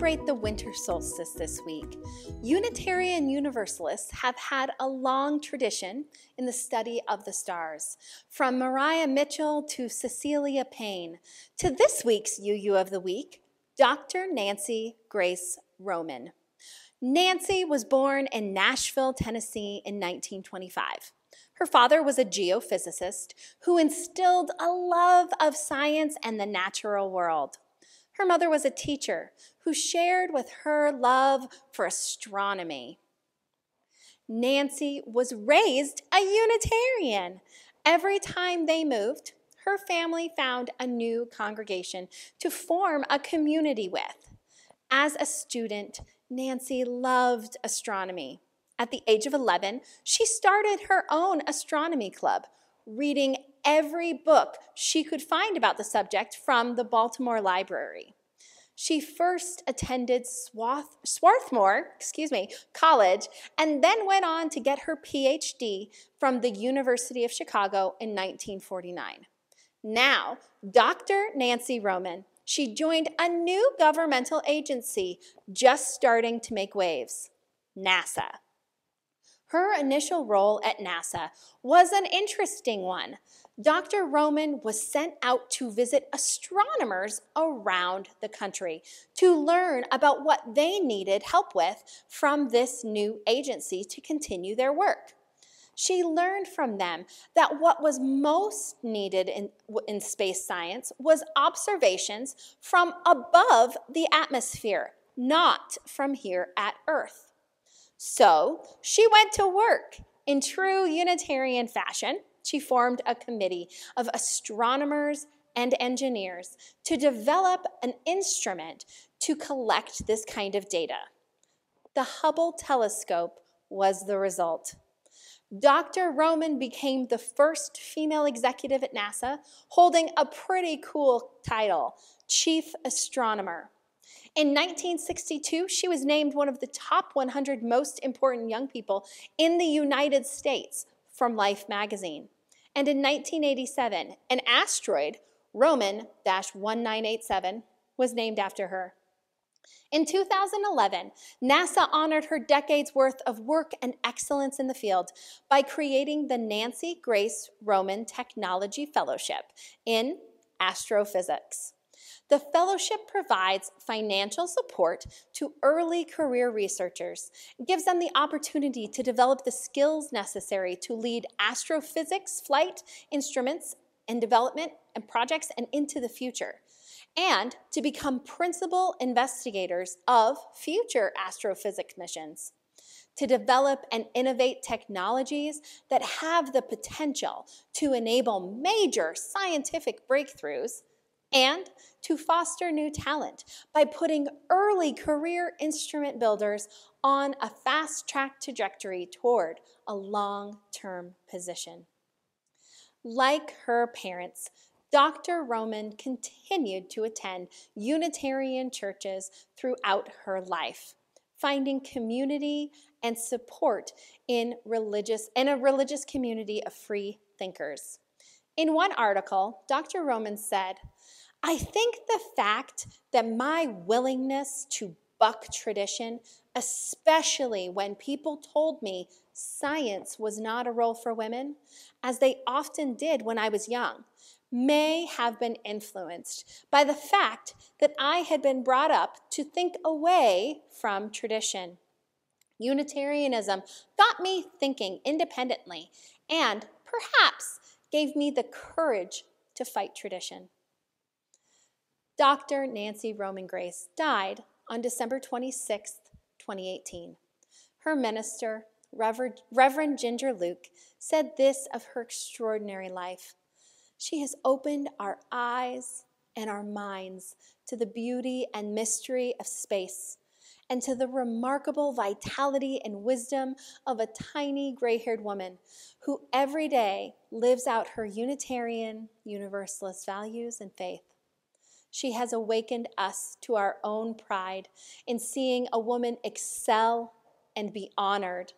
celebrate the winter solstice this week. Unitarian Universalists have had a long tradition in the study of the stars, from Maria Mitchell to Cecilia Payne, to this week's UU of the Week, Dr. Nancy Grace Roman. Nancy was born in Nashville, Tennessee in 1925. Her father was a geophysicist who instilled a love of science and the natural world. Her mother was a teacher who shared with her love for astronomy. Nancy was raised a Unitarian. Every time they moved, her family found a new congregation to form a community with. As a student, Nancy loved astronomy. At the age of 11, she started her own astronomy club, reading every book she could find about the subject from the Baltimore Library. She first attended Swarthmore College and then went on to get her PhD from the University of Chicago in 1949. Now, Dr. Nancy Roman, she joined a new governmental agency just starting to make waves, NASA. Her initial role at NASA was an interesting one. Dr. Roman was sent out to visit astronomers around the country to learn about what they needed help with from this new agency to continue their work. She learned from them that what was most needed in space science was observations from above the atmosphere, not from here at Earth. So she went to work. In true Unitarian fashion, she formed a committee of astronomers and engineers to develop an instrument to collect this kind of data. The Hubble telescope was the result. Dr. Roman became the first female executive at NASA, holding a pretty cool title, Chief Astronomer. In 1962, she was named one of the top 100 most important young people in the United States from Life magazine. And in 1987, an asteroid, Roman-1987, was named after her. In 2011, NASA honored her decades worth of work and excellence in the field by creating the Nancy Grace Roman Technology Fellowship in astrophysics. The fellowship provides financial support to early career researchers. It gives them the opportunity to develop the skills necessary to lead astrophysics flight instruments and development and projects and into the future, and to become principal investigators of future astrophysics missions, to develop and innovate technologies that have the potential to enable major scientific breakthroughs, and to foster new talent by putting early career instrument builders on a fast-track trajectory toward a long-term position. Like her parents, Dr. Roman continued to attend Unitarian churches throughout her life, finding community and support in a religious community of free thinkers. In one article, Dr. Roman said, "I think the fact that my willingness to buck tradition, especially when people told me science was not a role for women, as they often did when I was young, may have been influenced by the fact that I had been brought up to think away from tradition. Unitarianism got me thinking independently and perhaps gave me the courage to fight tradition." Dr. Nancy Roman Grace died on December 26, 2018. Her minister, Reverend Ginger Luke, said this of her extraordinary life: "She has opened our eyes and our minds to the beauty and mystery of space and to the remarkable vitality and wisdom of a tiny gray-haired woman who every day lives out her Unitarian Universalist values and faith. She has awakened us to our own pride in seeing a woman excel and be honored